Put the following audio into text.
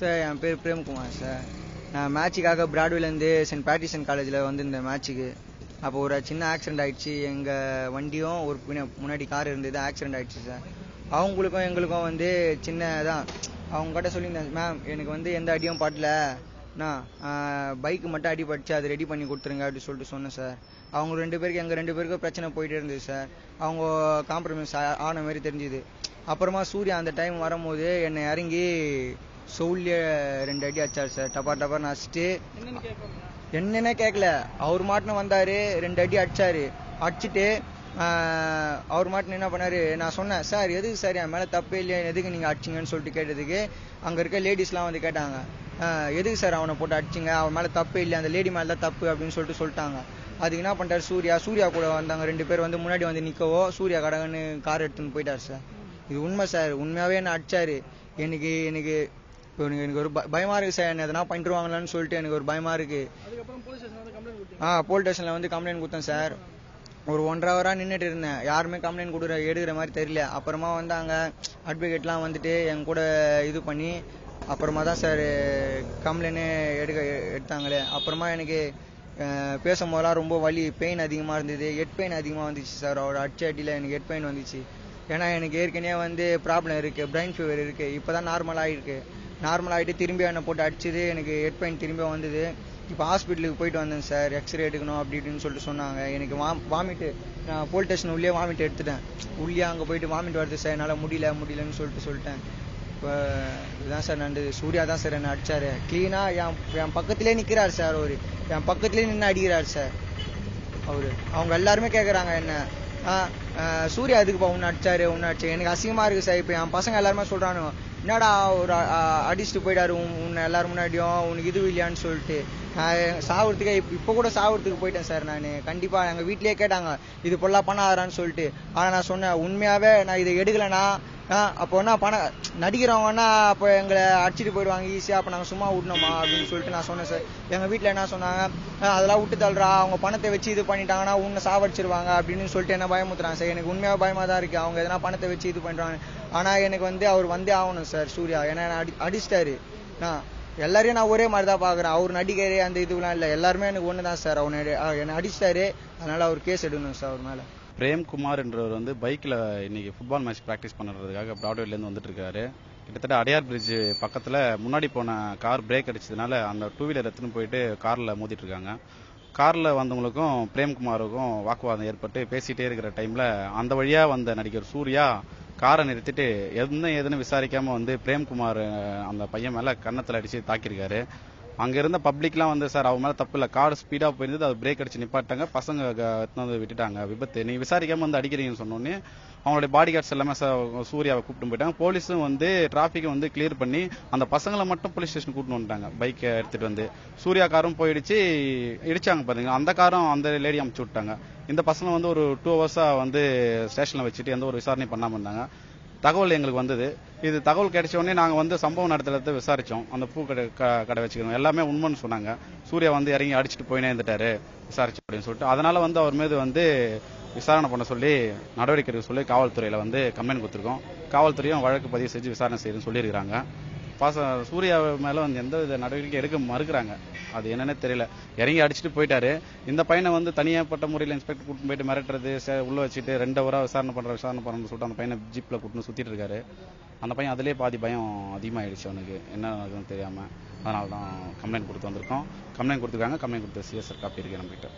Sir என் பேர் Premkumar sir. நான் மேட்சுக்காக பிராட்வேலேருந்து send பேட்ரிசன் காலேஜில் வந்திருந்தேன் மேட்சுக்கு. அப்போ ஒரு சின்ன ஆக்சிடென்ட் ஆகிடுச்சு. எங்கள் வண்டியும் ஒரு முன்னாடி கார் இருந்தது, ஆக்சிடென்ட் ஆகிடுச்சு சார். அவங்களுக்கும் எங்களுக்கும் வந்து சின்னதான். அவங்ககிட்ட சொல்லியிருந்தேன், மேம் எனக்கு வந்து எந்த அடியும் படலண்ணா, பைக்கு மட்டும் அடிபட்டுச்சு, அது ரெடி பண்ணி கொடுத்துருங்க அப்படின்னு சொல்லிட்டு சொன்னேன் சார். அவங்க எங்கள் ரெண்டு பேருக்கும் பிரச்சனை போயிட்டே இருந்தது சார். அவங்க காம்ப்ரமைஸ் ஆன மாதிரி தெரிஞ்சுது. அப்புறமா சூர்யா அந்த டைம் வரும்போது என்னை இறங்கி சவுல்லே 2 அடி அடிச்சார் சார். டப்பா அடிச்சுட்டு என்னன்னே கேட்கல, அவர் மாட்டுன்னு வந்தாரு, 2 அடி அடிச்சாரு. அடிச்சுட்டு அவர் மாட்டுன்னு என்ன பண்ணாரு, நான் சொன்னேன் சார் எதுக்கு சார் என் மேலே தப்பே இல்லையா, எதுக்கு நீங்கள் அடிச்சிங்கன்னு சொல்லிட்டு கேட்டதுக்கு அங்கே இருக்க லேடிஸ்லாம் வந்து கேட்டாங்க, எதுக்கு சார் அவனை போட்டு அடிச்சிங்க, அவன் மேலே தப்பே இல்லை, அந்த லேடி மேலே தான் தப்பு அப்படின்னு சொல்லிட்டாங்க. அதுக்கு என்ன பண்ணிட்டார் சூர்யா கூட வந்தாங்க 2 பேர் வந்து முன்னாடி வந்து நிற்கவோ சூர்யா கடகன்னு கார் எடுத்துன்னு போயிட்டார் சார். இது உண்மை சார். உண்மையாகவே என்ன அடிச்சாரு. எனக்கு இப்போ எனக்கு ஒரு பயமா இருக்கு சார். என்ன எதனா பண்ணிருவாங்களான்னு சொல்லிட்டு எனக்கு ஒரு பயமா இருக்கு. போலீஸ் ஸ்டேஷன்ல வந்து கம்ப்ளைண்ட் கொடுத்தேன் சார். ஒரு 1.5 hour நின்றுட்டு இருந்தேன். யாருமே கம்ப்ளைண்ட் எடுக்கிற மாதிரி தெரியல. அப்புறமா வந்தாங்க அட்வொகேட்லாம் வந்துட்டு என் கூட இது பண்ணி அப்புறமா தான் சார் கம்ப்ளைண்ட் எடுத்தாங்களே. அப்புறமா எனக்கு பேசும்போதெல்லாம் ரொம்ப வலி, பெயின் அதிகமாக இருந்தது. ஹெட் பெயின் அதிகமாக வந்துச்சு சார். அவரோட அடிச்ச அடியில் எனக்கு ஹெட் பெயின் வந்துச்சு. ஏன்னா எனக்கு ஏற்கனவே வந்து ப்ராப்ளம் இருக்குது, பிரெயின் ஃபீவர் இருக்குது. இப்போ தான் நார்மல் ஆகிட்டு திரும்பி என்னை போட்டு அடிச்சது எனக்கு ஹெட் பெயின் திரும்பி வந்தது. இப்போ ஹாஸ்பிட்டலுக்கு போயிட்டு வந்தேன் சார். எக்ஸ்ரே எடுக்கணும் அப்படி இப்படின்னு சொல்லிட்டு சொன்னாங்க. எனக்கு வாமிட்டு, நான் போலீஸ் ஸ்டேஷன் உள்ளே வாமிட் எடுத்துட்டேன். உள்ளே அங்கே போயிட்டு வாமிட் வருது சார், என்னால் முடியலன்னு சொல்லிட்டேன். இப்போ இதுதான் சார் நடந்தது. சூர்யா தான் சார் என்னை அடிச்சாரு. க்ளீனாக என் பக்கத்துலேயே நிற்கிறார் சார். அவரு என் பக்கத்துலேயே நின்று அடிக்கிறார் சார். அவங்க எல்லாருமே கேட்குறாங்க என்ன, சூர்யா எதுக்குப்பா உன்னை அடிச்சாரு. எனக்கு அசிங்கமாக இருக்குது சார். இப்போ என் பசங்க எல்லாருமே சொல்கிறானுங்க, என்னடா ஒரு அடிச்சுட்டு போயிட்டாரு உன்னை எல்லாரும் முன்னாடியும், உனக்கு இது இல்லையான்னு சொல்லிட்டு. நான் சாவறதுக்கே இப்போ கூட சாவறதுக்கு போயிட்டேன் சார். நான் கண்டிப்பாக எங்கள் வீட்லேயே கேட்டாங்க இது பொருளாக பண்ணாதான்னு சொல்லிட்டு. ஆனால் நான் சொன்னேன், உண்மையாகவே நான் இதை எடுக்கலைன்னா அப்போ என்ன நடிக்கிறவங்கன்னா அப்போ எங்களை அடிச்சுட்டு போயிடுவாங்க ஈஸியாக, அப்போ நாங்கள் சும்மா விடணுமா அப்படின்னு சொல்லிட்டு நான் சொன்னேன் சார். எங்கள் வீட்டில் என்ன சொன்னாங்க, அதெல்லாம் விட்டு தள்ளுறா, அவங்க பணத்தை வச்சு இது பண்ணிட்டாங்கன்னா உன்னை சாவடிச்சிருவாங்க அப்படின்னு சொல்லிட்டு என்ன பயமுத்துறாங்க சார். எனக்கு உண்மையாக பயமாக தான் இருக்குது. அவங்க எதனா பணத்தை வச்சு இது பண்ணுறாங்க. ஆனால் எனக்கு வந்து அவர் வந்தே ஆகணும் சார் சூர்யா. ஏன்னா அடிச்சிட்டாரு. எல்லாரையும் நான் ஒரே மாதிரி தான் பார்க்குறேன். அவர் நடிகர் அந்த இதுலாம் இல்லை, எல்லாருமே எனக்கு ஒன்று தான் சார். என்னை அடிச்சிட்டாரு, அதனால் அவர் கேஸ் எடுக்கணும் சார் அவர் மேலே. பிரேம்குமார் என்றவர் வந்து பைக்கில் இன்னைக்கு ஃபுட்பால் மேட்ச் ப்ராக்டிஸ் பண்ணுறதுக்காக பிராட்வேலேருந்து வந்துட்டு இருக்காரு. கிட்டத்தட்ட அடையார் பிரிட்ஜ் பக்கத்தில் முன்னாடி போன கார் பிரேக் அடிச்சதுனால அந்த 2 வீலர் எடுத்துன்னு போயிட்டு காரில் மோதிட்டு இருக்காங்க. காரில் வந்தவங்களுக்கும் பிரேம்குமாருக்கும் வாக்குவாதம் ஏற்பட்டு பேசிகிட்டே இருக்கிற டைமில் அந்த வழியாக வந்த நடிகர் சூர்யா காரை நிறுத்திட்டு எதுன்னு விசாரிக்காமல் வந்து பிரேம்குமார் அந்த பையன் மேலே கன்னத்தில் அடித்து தாக்கியிருக்காரு. அங்கே இருந்த பப்ளிக்லாம் வந்து சார் அவங்க மேலே தப்பு இல்லை, கார் ஸ்பீடாக போயிருந்தது, அது பிரேக் அடிச்சு நிப்பாட்டாங்க, பசங்க வந்து விட்டுட்டாங்க, விபத்து நீ விசாரிக்காமல் வந்து அடிக்கிறீங்கன்னு சொன்னோன்னே அவங்களுடைய பாடி கார்ட்ஸ் எல்லாமே சூர்யாவை கூப்பிட்டு போயிட்டாங்க. போலீஸும் வந்து டிராஃபிக்கை வந்து கிளியர் பண்ணி அந்த பசங்களை மட்டும் போலீஸ் ஸ்டேஷன் கூப்பிட்டு வந்துட்டாங்க. பைக்கை எடுத்துகிட்டு வந்து சூர்யா காரும் போயிடுச்சு, இடிச்சாங்க பாருங்க. அந்த காரும் அந்த லேடி அமுச்சு விட்டாங்க. இந்த பசங்க வந்து ஒரு 2 hours வந்து ஸ்டேஷனில் வச்சுட்டு எந்த ஒரு விசாரணை பண்ணாமல் இருந்தாங்க. தகவல் எங்களுக்கு வந்தது. இது தகவல் கிடைச்ச உடனே நாங்கள் வந்து சம்பவ நடத்தத்தை விசாரித்தோம். அந்த பூ கடை வச்சுக்கணும் எல்லாமே உண்மைன்னு சொன்னாங்க. சூர்யா வந்து இறங்கி அடிச்சுட்டு போயினே இருந்துட்டாரு விசாரிச்சு அப்படின்னு சொல்லிட்டு. அதனால வந்து அவர் மீது வந்து விசாரணை பண்ண சொல்லி நடவடிக்கை எடுக்க சொல்லி காவல்துறையில் வந்து கம்ப்ளைண்ட் கொடுத்துருக்கோம். காவல்துறையும் வழக்கு பதிவு செஞ்சு விசாரணை செய்யுதுன்னு சொல்லியிருக்கிறாங்க. சூர்யா மேலே வந்து எந்த வித நடவடிக்கை எடுக்க மறுக்கிறாங்க. அது என்னன்னே தெரியல. இறங்கி அடிச்சுட்டு போயிட்டாரு. இந்த பையனை வந்து தனியாப்பட்ட முறையில் இன்ஸ்பெக்டர் கூட்டிட்டு போயிட்டு மிரட்டுறது, உள்ள வச்சுட்டு 2 hour விசாரணை பண்ணுறன்னு சொல்லிட்டு அந்த பையனை ஜீப்பில் கூட்டின்னு சுற்றிட்டு இருக்காரு. அந்த பையன் அதிலே பாதி பயம் அதிகமாகிடுச்சு அவனுக்கு, என்ன நடக்குதுன்னு தெரியாமல். அதனால தான் கம்ப்ளைண்ட் கொடுத்து வந்திருக்கோம். கம்ப்ளைண்ட் கொடுத்துருக்காங்க. கம்ப்ளைண்ட் கொடுத்த சிஎஸ்ஆர் காப்பி இருக்கு நம்மகிட்ட.